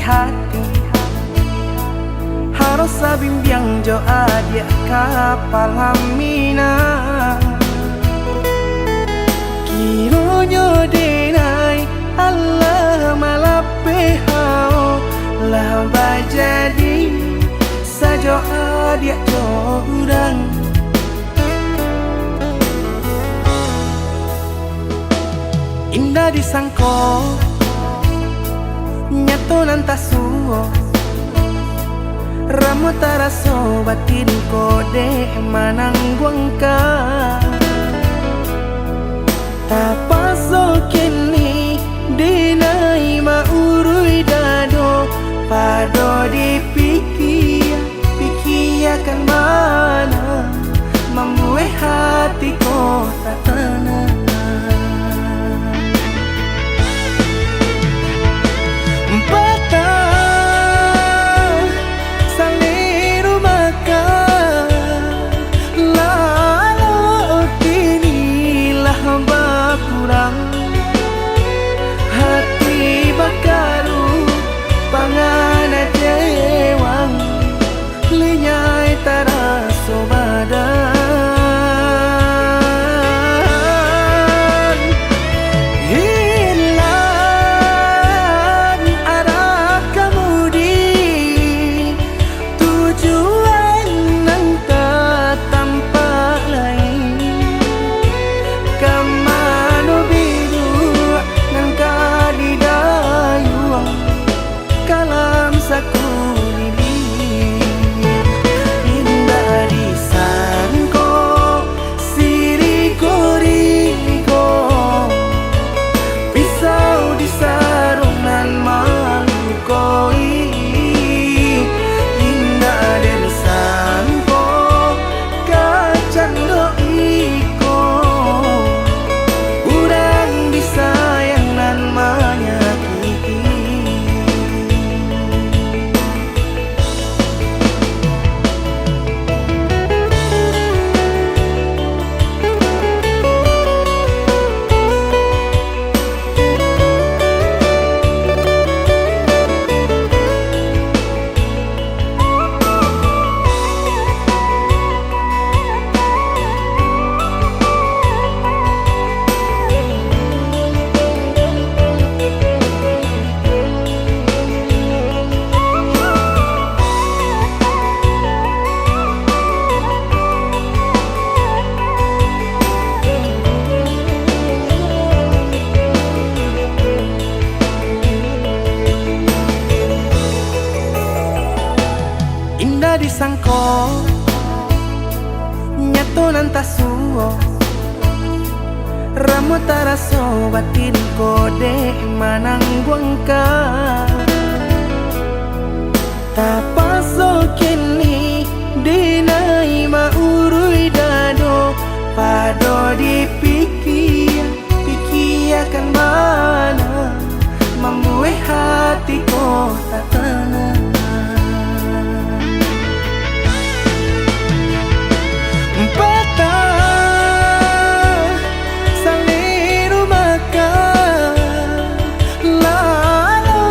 hati harus sabimbiang jo adia kapal hamina kironyo denai Allah malape hao lah bajadi sajo adia jo urang indah disangko nyato nantasuo ramu taraso batin kode manang buangka tapaso kini dinai maurui dado pado dipikiakan mana membuat hatiku tak tenang. Hati bakaru pangana jewang linyai taraso badan hilang arah kemudi tujuan nang tak tampak lain kamano biru nang kadidayuang kalam saku lilir indah disangko siriko-riko pisau di sarungan malukoi indah disangko kacang doiko urang disayang nan menyakiti indah disangko nyato nantasuo ramu taraso batin kode manang buangka tapaso kini dinai maurui dado pado dipikiakan mana membuat hatiku tak tenang. Lalu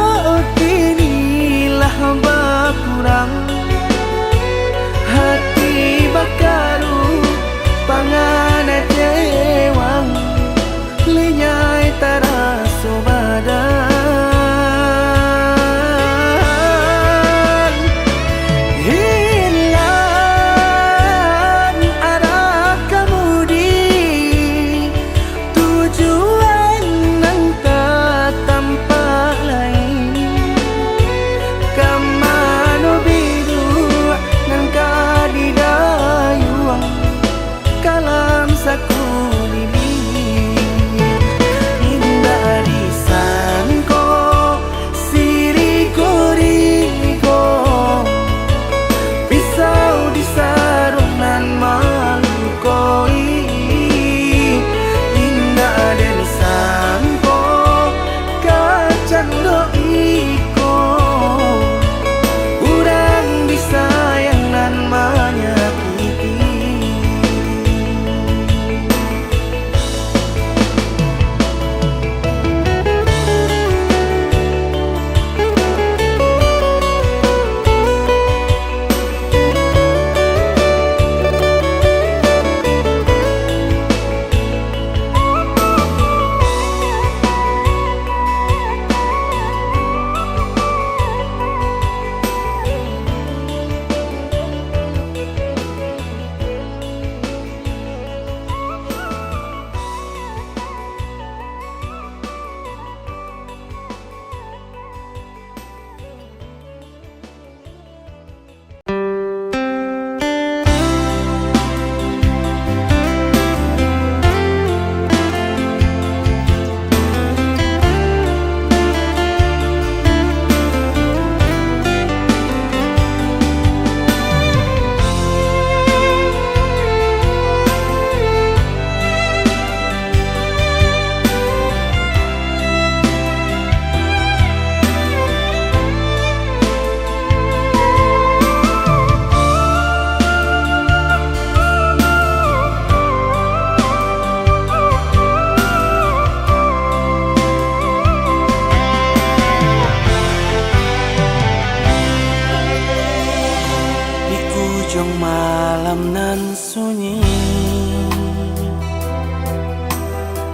malam nan sunyi,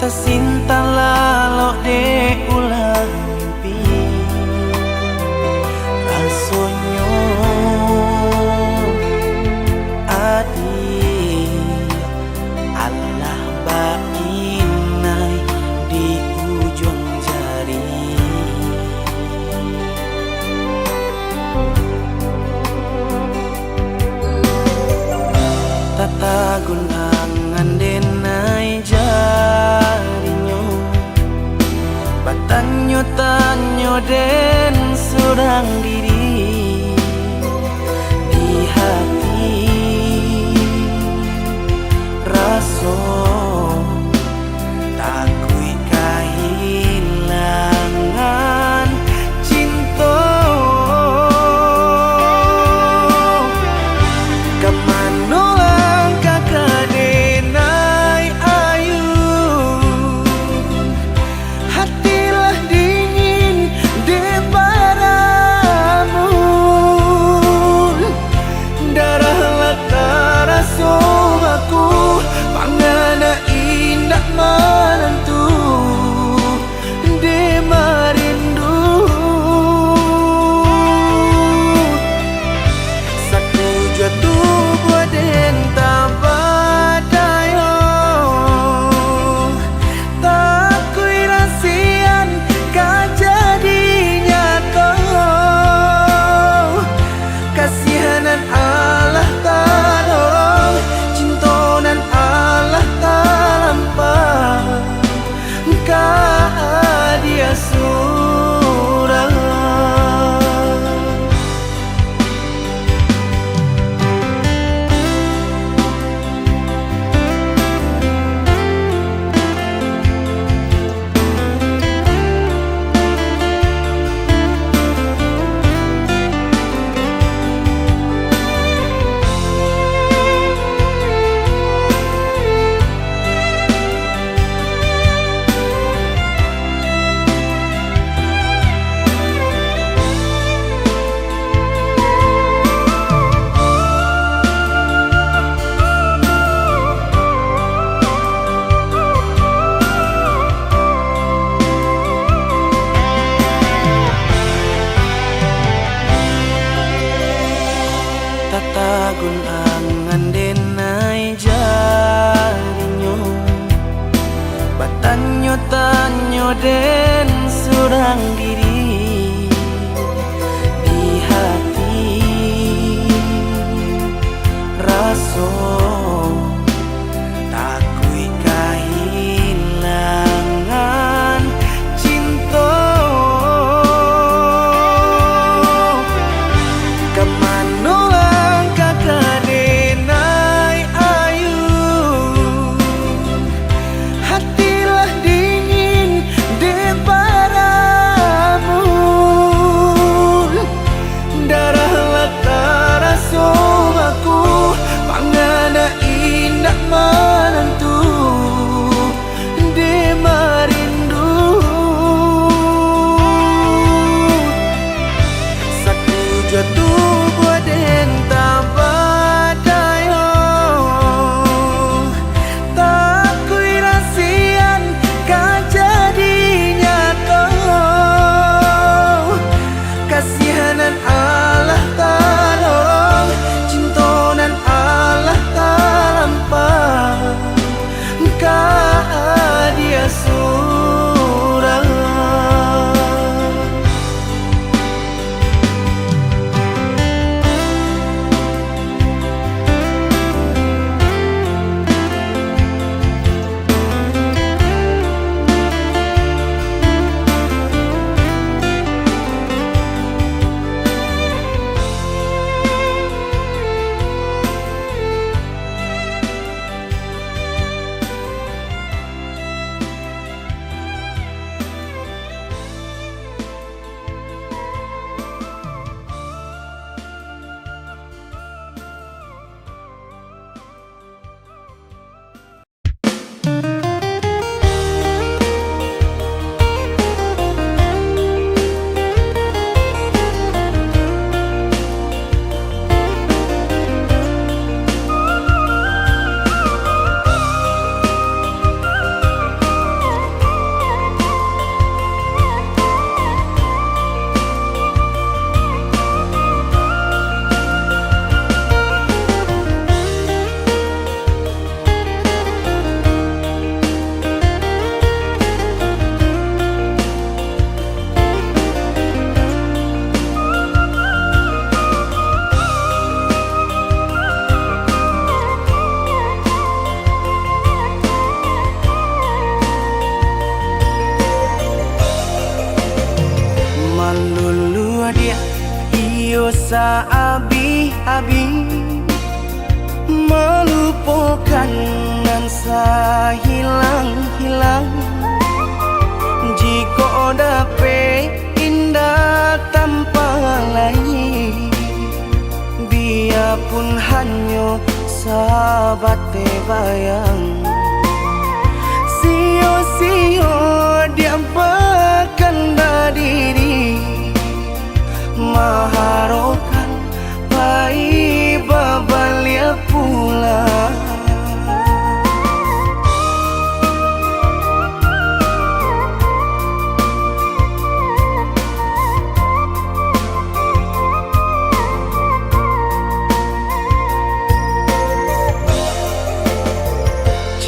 tersinta lalok de ulang mimpi. Rasonyo adi Allah bainai di ujung jari. Tata gunangan denai jarinyo, batanyo tanyo den surang diri di hati. Raso takui kehilangan cinta. Kemana langkah kadenai ayu, hatilah dingin di padamu. Darahlah taraso aku, pangana indah menentu di marindu. Satu jatuh buat entah badayo, tak kui rasian kajadinya kau. Kasihanan Allah tanorong, cintonan Allah talampah, ka dia surang. Tata gunangan denai jarinyo, batanyo tanyo den surang diri di hati. Raso takui kehilangan cinta. Kemana langkah kadenai ayu, hatilah dingin di padamu. malulu dia iyo sa abi-abi melupakan nan sa hilang-hilang. Jika dapat indah tanpa lain, biarpun hanya sahabat bayang. Sio-sio dia berkanda diri, mengharapkan baik babalia pula.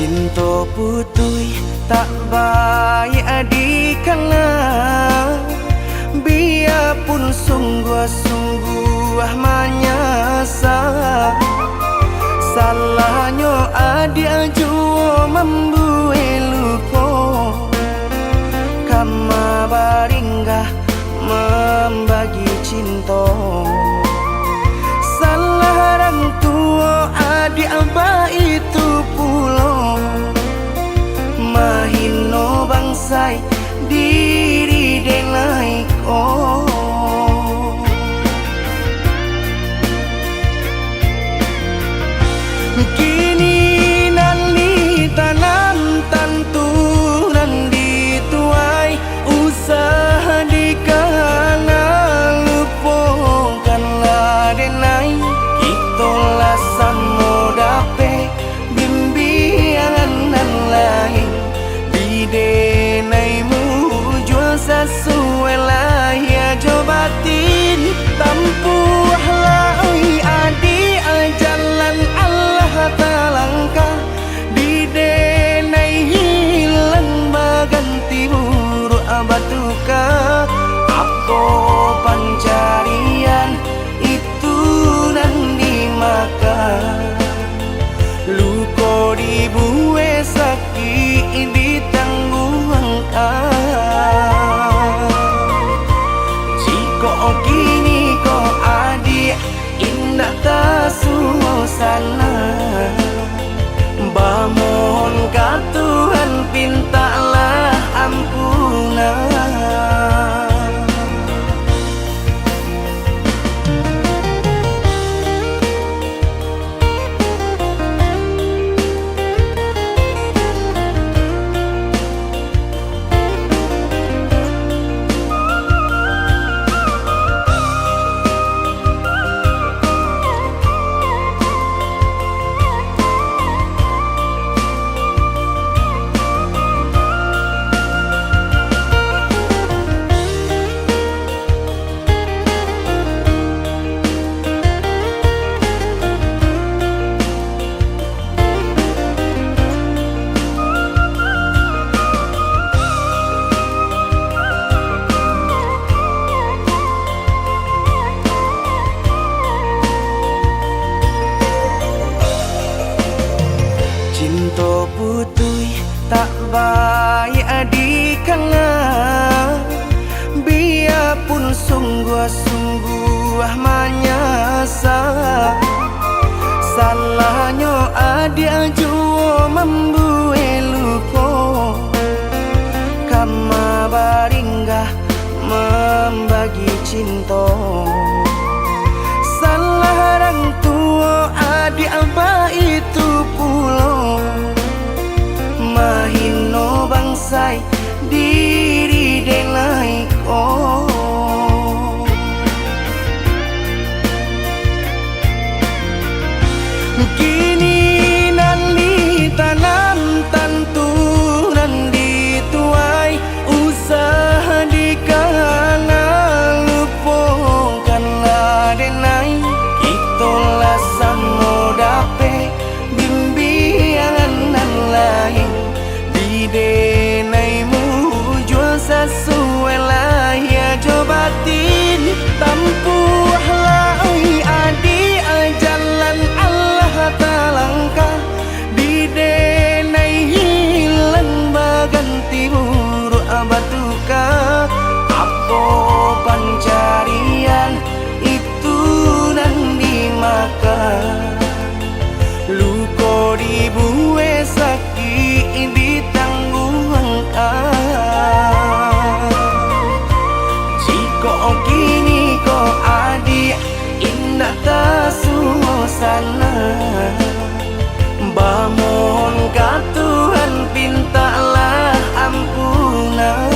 Cinta putui tak baik adikana, biarpun sungguh-sungguh menyasa. Salahnya adik jua membuat luka, kama baringgah membagi cinta. Salah orang tua adik abah itu pula, mahino bangsai diri denai ko. Kini nali tanam tantu nan dituai, usaha dikana lupakanlah denai. Itulah samo dape bimbingan nan lain, bidenaimu jual sesuai lah ya jobatin. Tampuhlah oi adi jalan Allah talangkah, bidenai hilang baganti buruk abatuka. Apa pencarian itu dan dimakan, luka dibuat sakit ditangguhkan. Jika kini kau adik indah tak suasana, bamohon ka Tuhan pintalah ampunan. Cinta putui tak baik adikana, biarpun sungguh-sungguh menyasa. Salahnya adik jua membuat luka, kama baringgah membagi cinta. Salah orang tua adik abah itu pula, mahino bangsai diri denai ko. Kini nali tanam tantu nan dituai, usaha dikana lupakanlah denai. Itulah samo dape bimbingan nan lain, bidenaimu jual sesuai lah ya Kok kini kok adik indah tak suasana. Bangun ka Tuhan pintalah ampunan.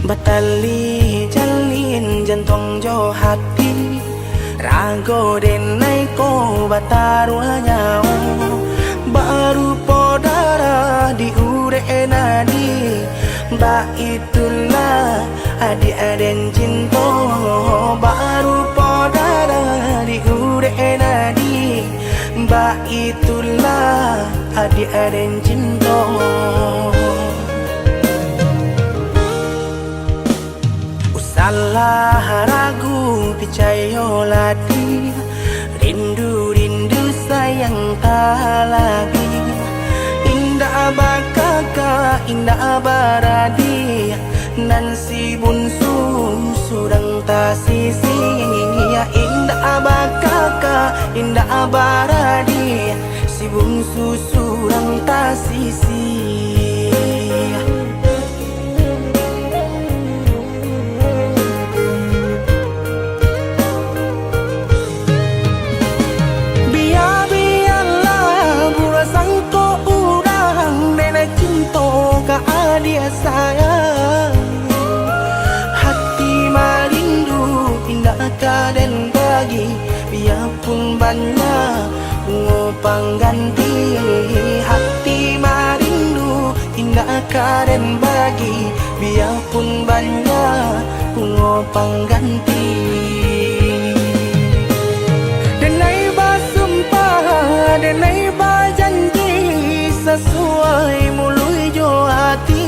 Batali jalin jantung jo hati, rago denai ko batarua nyawa. Baru podara di ure nadi, ba itulah adik aden cinta. Baru podara di ure nadi, ba itulah adik aden cinta. Salah ragu percaya lagi, rindu sayang tak lagi. Indah bakaka indah baradi, nan si bunsu surang tak sisi. Indah bakaka indah baradi, si bunsu surang tak sisi. Dia sayang, hati marindu indah kaden bagi, biarpun banyak bunga pengganti. Hati marindu indah kaden bagi, biarpun banyak bunga pengganti. Denai bersumpah, denai berjanji, sesuai mulut jo hati.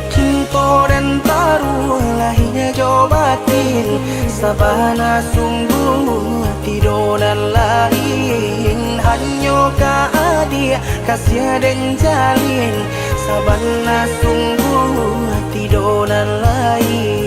Cinta dan taruh lahirnya jo batin, sabana sungguh tidur dan lain. Hanya ka adik kasih dan jalin, sabana sungguh tidur dan lain.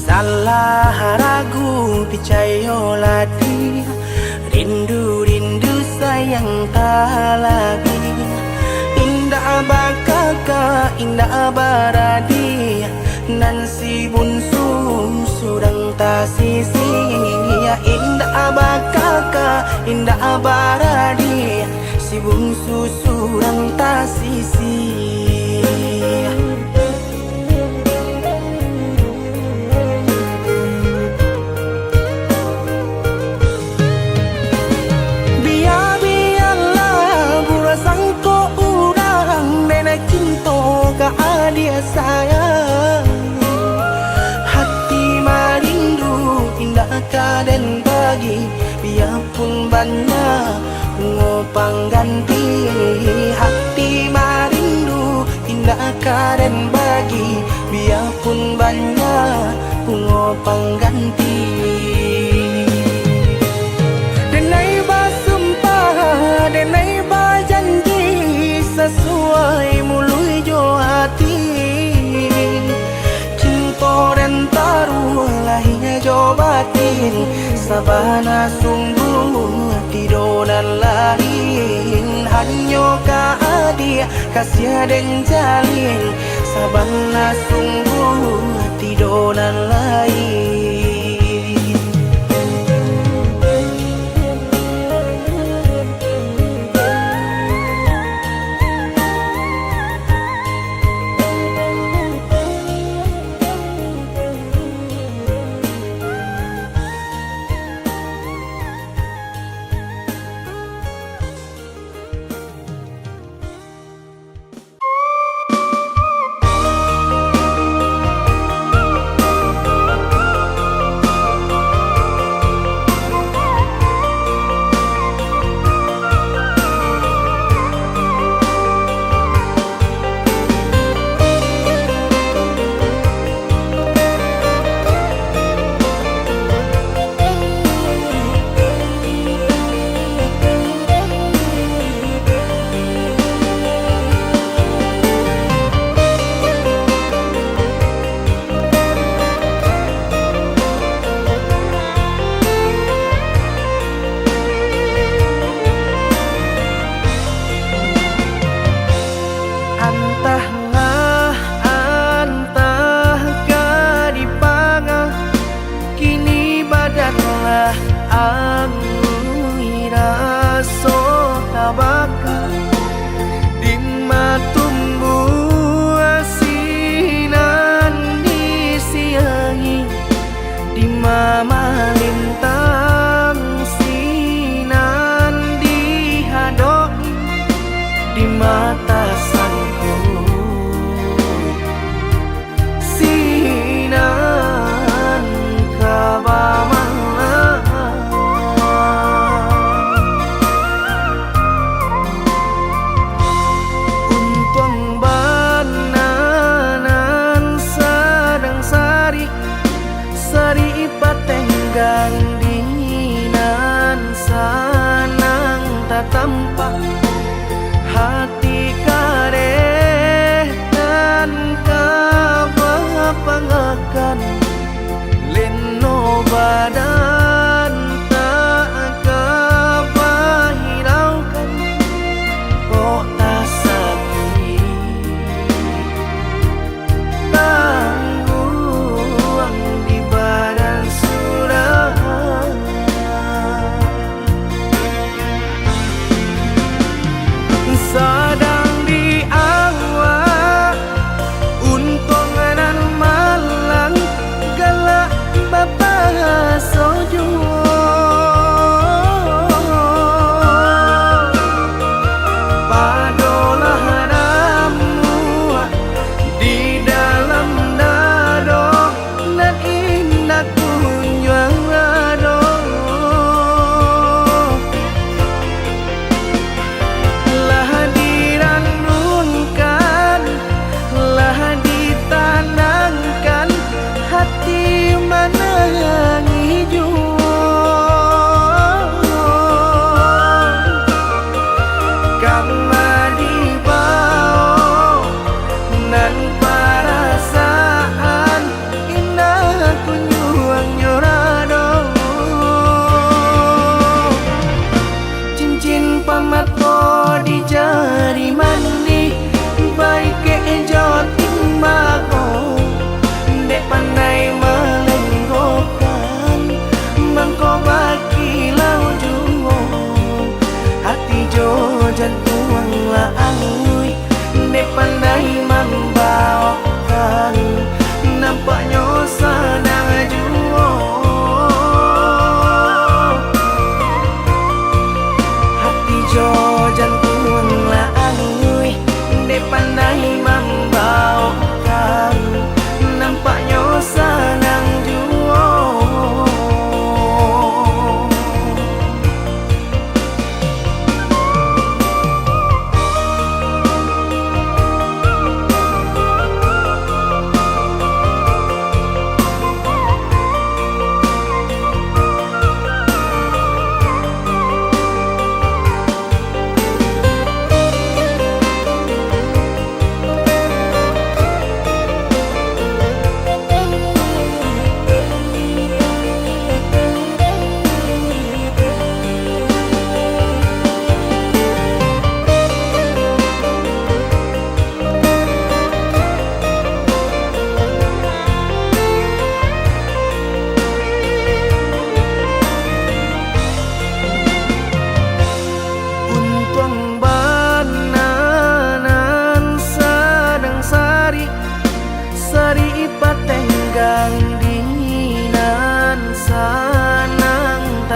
Salah ragu percaya lagi, rindu sayang tak lagi. Indah bakaka indah baradi, nan si bunsu surang tak sisi. Indah bakaka indah baradi, si bungsu surang tak sisi. bagi, biarpun banyak ngopang ganti. Hati marindu tidak karen bagi, biarpun banyak ngopang ganti. Denai basumpah, denai bajanji, sesuai mului jo hati. Cinta dan taruh lahirnya jo batin, sabana sungguh tidur dan lain. Hanya ka adia kasih dan jalin, sabana sungguh tidur dan lain.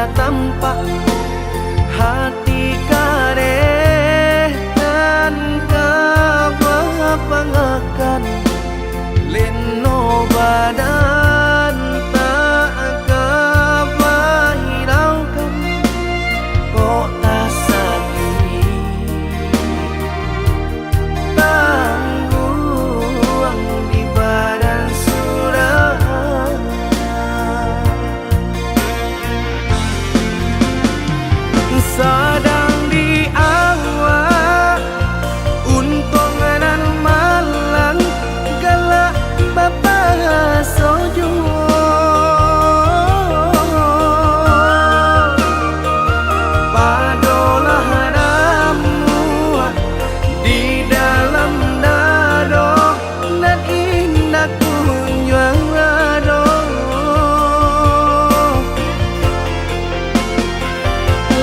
tak tampak hati kareh dan kebapangakan leno badan tak kebahiraukan kok tak sakit tangguang di badan sudah sadang di awak untung dan malang galak bapa sojo padolah namu di dalam dado dan indah kunjung ado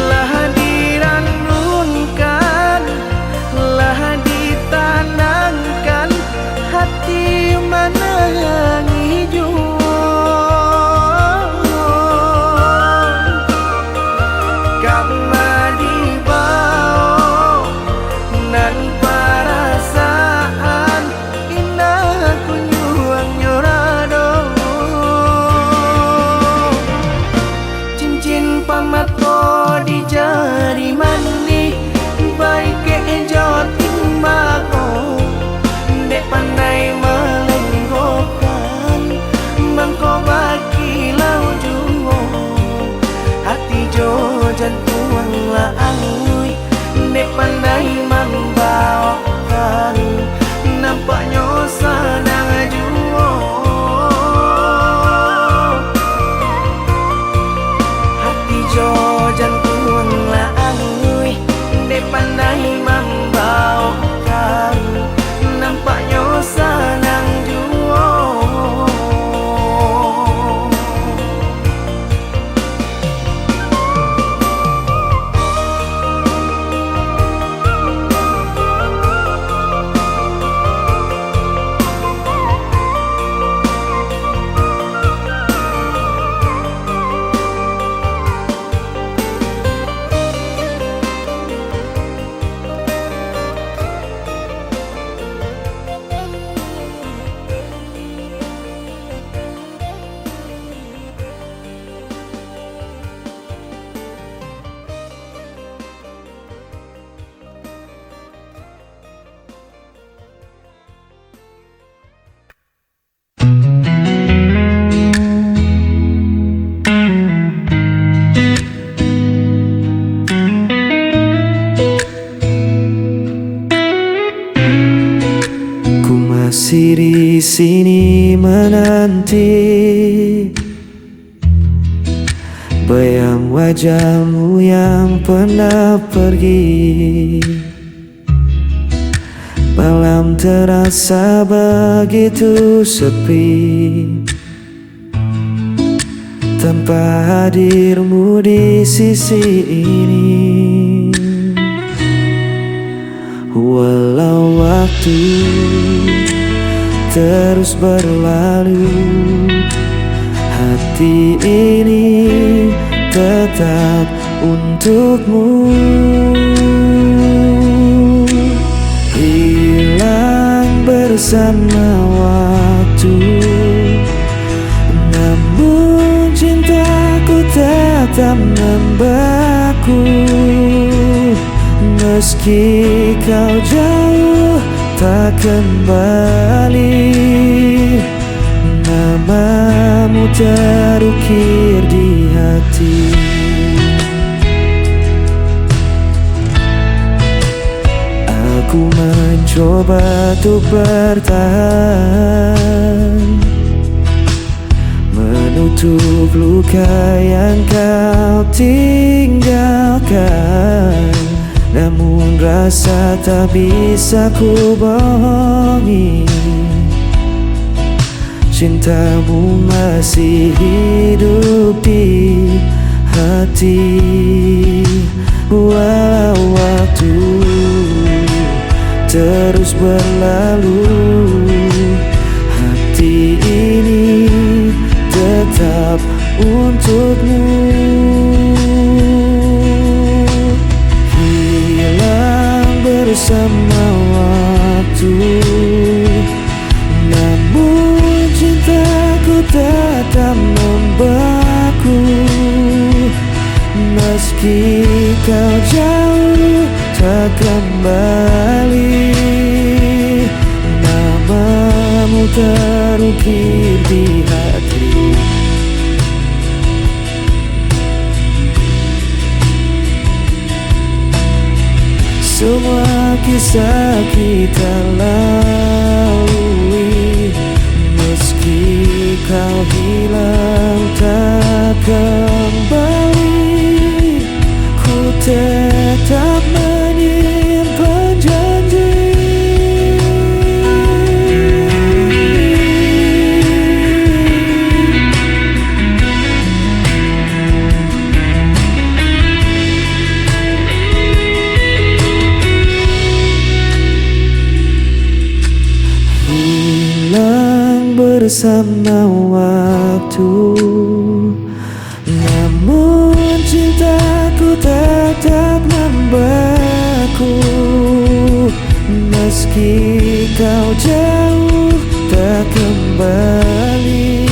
lah dirangunkan lah ditanangkan hati menangi karena dibawa dan perasaan indah kunjung nyorado cincin pamato di jari mani baik kejo timbako dek pandai melenggokan mangko baki lau jungo hati jo jantung la angui dek pandai membawakan nampaknya sadang juo hati jo jantung la angui dek pandai membawakan nampaknya sadang juo masih di sini menanti bayang wajahmu yang pernah pergi. Malam terasa begitu sepi tanpa hadirmu di sisi ini. Walau waktu terus berlalu, hati ini tetap untukmu. Hilang bersama waktu, namun cintaku tetap membeku. Meski kau jauh tak kembali, namamu terukir di hati. Aku mencoba untuk bertahan, menutup luka yang kau tinggalkan. Namun rasa tak bisa ku bohongi, cintamu masih hidup di hati. Walau waktu terus berlalu, hati ini tetap untukmu. Meski kau jauh tak kembali, namamu terukir di hati. Semua kisah kita lalui, meski kau hilang tak kembali, ku tetap menyimpan janji. Hilang bersama waktu, namun cintaku tetap membeku. Meski kau jauh tak kembali,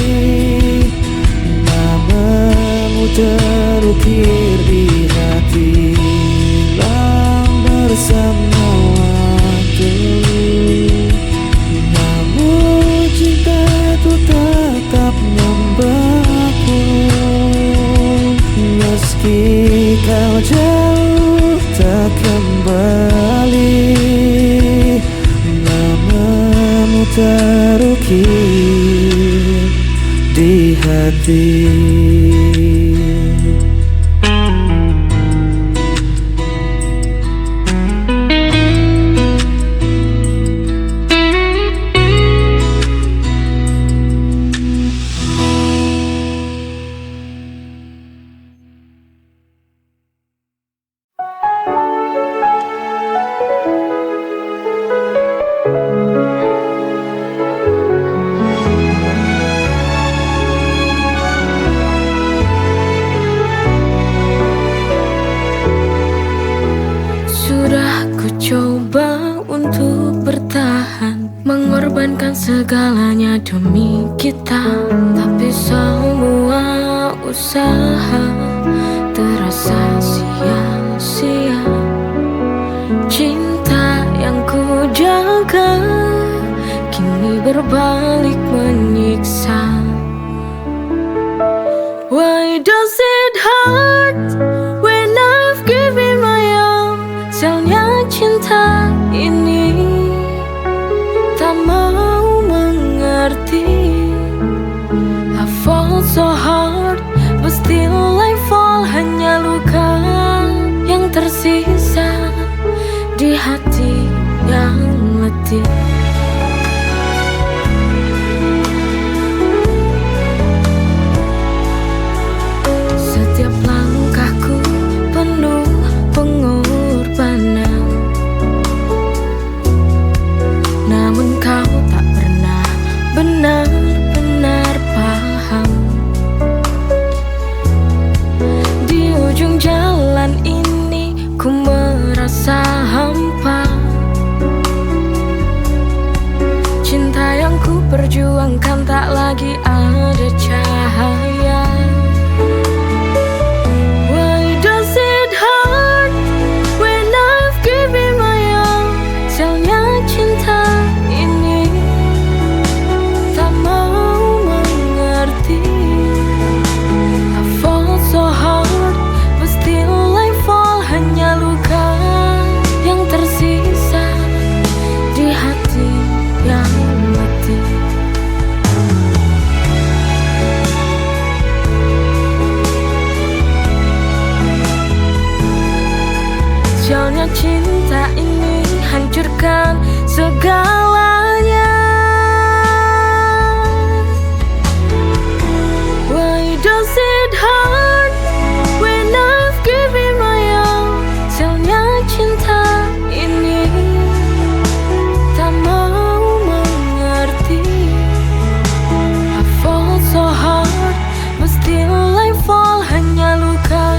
namamu terukir di hati. Hilang bersama waktu, namun cintaku tetap membeku. Meski kau jauh tak kembali, namamu terukir di hati. Sudah ku coba untuk bertahan, mengorbankan segalanya demi kita, tapi semua usaha terasa sia-sia. Cinta yang ku jaga kini berbalik menyiksa. Why does it hurt when I've given my all? Sialnya cinta ini tak mau mengerti. I fall so hard, but still I fall. Hanya luka yang tersisa di hati yang letih. Setiap langkahku penuh pengorbanan, namun kau tak pernah benar-benar paham. Di ujung jalan ini ku merasa hampa. Cinta yang ku perjuangkan tak lagi ada cahaya. Sialnya cinta ini hancurkan segalanya. Why does it hurt when I've given my all? Sialnya cinta ini tak mau mengerti. I fall so hard, but still I fall. Hanya luka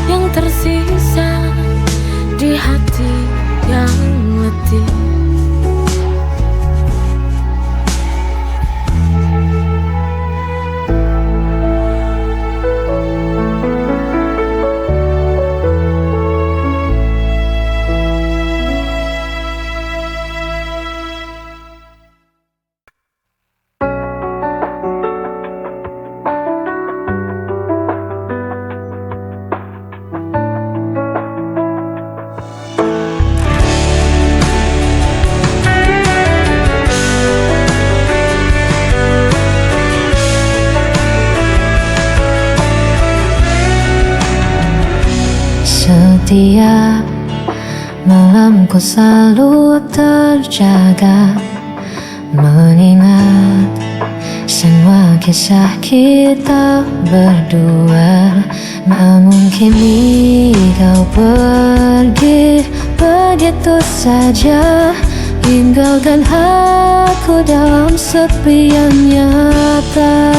yang tersisa di hati yang letih. Setiap malam ku selalu terjaga, mengingat semua kisah kita berdua. Namun kini kau pergi begitu saja, tinggalkan aku dalam sepi yang nyata.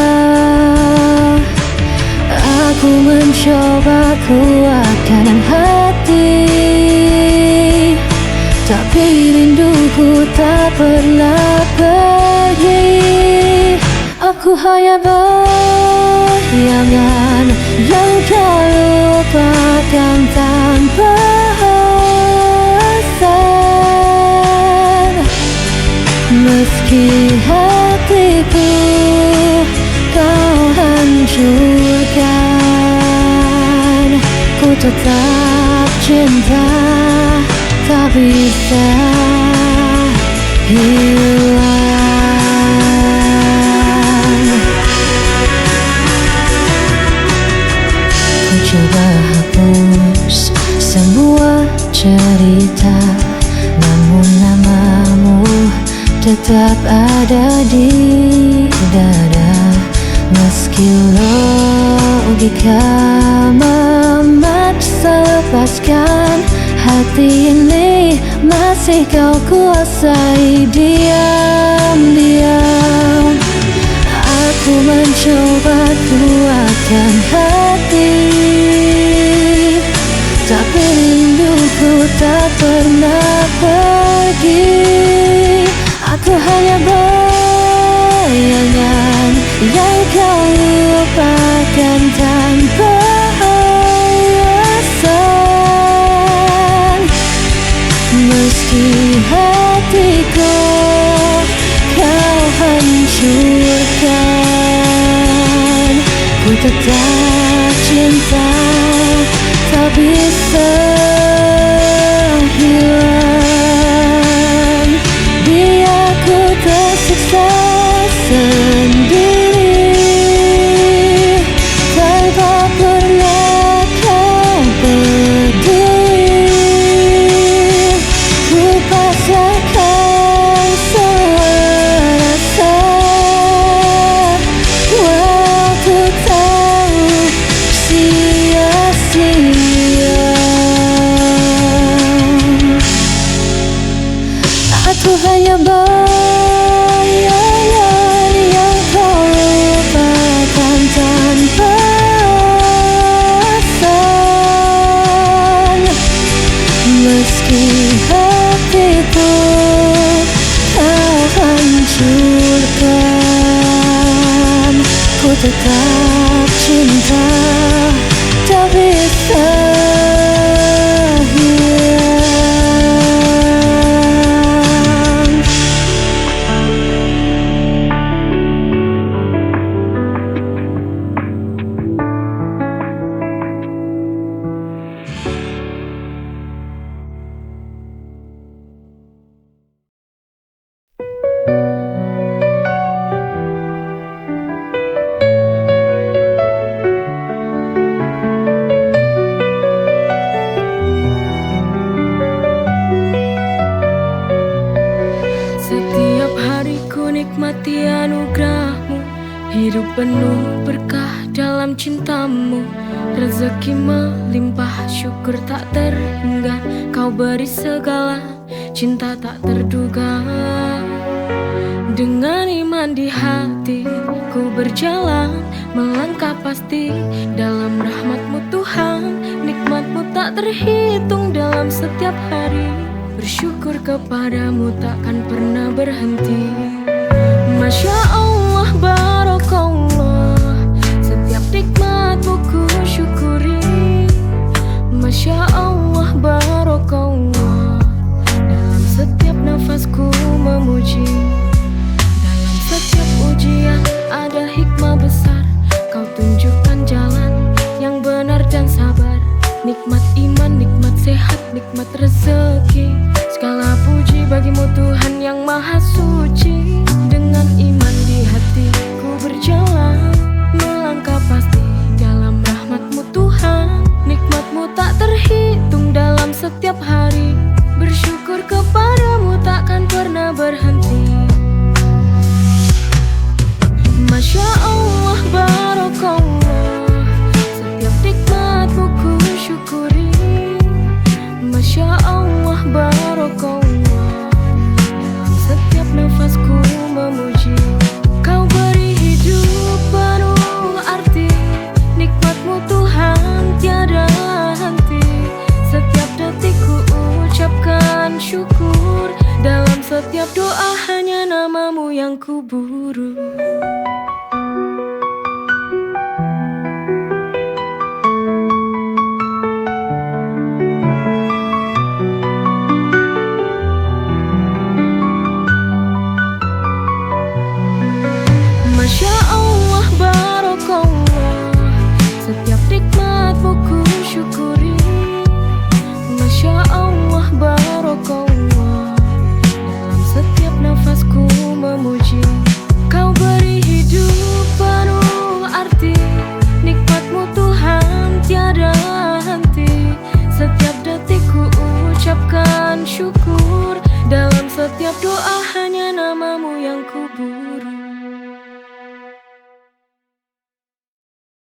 Aku mencoba kuatkan hati, tapi rinduku tak pernah pergi. Aku hanya bayangan yang kau lupakan tanpa alasan. Meski hatiku kau hancurkan, ku tetap cinta, tak bisa hilang. Ku coba hapus semua cerita, namun namamu tetap ada di dada. Meski logika memaksa lepaskan, hati ini masih kau kuasai diam-diam. Aku mencoba kuatkan hati, tapi rinduku tak pernah pergi. Aku hanya bayangan yang kau lupakan tanpa alasan. Meski hatiku kau hancurkan, ku tetap cinta, tak bisa hilang. Biar ku tersiksa sendiri, tanpa pernah kau peduli. Ku pasrahkan semua rasa, walau ku tahu sia-sia. Aku hanya bayangan yang kau lupakan tanpa alasan. Meski hatiku kau hancurkan, ku tetap cinta, tak bisa hilang. Setiap hari ku nikmati anugerahmu, hidup penuh berkah dalam cintamu. Rezeki melimpah, syukur tak terhingga, kau beri segala cinta tak terduga. Dengan iman di hati ku berjalan, melangkah pasti dalam rahmat-Mu Tuhan. Nikmat-Mu tak terhitung dalam setiap hari, bersyukur kepadamu takkan pernah berhenti. Masya Allah, barakallah, setiap nikmat-Mu ku syukuri. Masya Allah, barakallah, dalam setiap nafasku memuji. Dalam setiap ujian ada hikmah besar, kau tunjukkan jalan yang benar dan sabar. Nikmat iman, nikmat sehat, nikmat rezeki, segala puji bagimu Tuhan yang maha suci. Dengan iman di hati ku berjalan, melangkah pasti dalam rahmat-Mu Tuhan. Nikmat-Mu tak terhitung setiap hari. Bersyukur kepadamu takkan pernah berhenti. Masya Allah, Barakallah, setiap nikmatmu ku syukuri. Masya Allah, Barakallah, dalam setiap nafasku memuji. Kau beri hidup penuh arti, nikmatmu Tuhan tiada henti. Setiap detik ku ucapkan syukur, dalam setiap doa hanya namamu yang kuburu. Masya Allah, Barakallah, setiap nikmatmu ku syukuri. Masya Allah, Barakallah, dalam setiap nafasku memuji. Kau beri hidup penuh arti, nikmatmu Tuhan tiada henti. Setiap detik ku ucapkan syukur, dalam setiap doa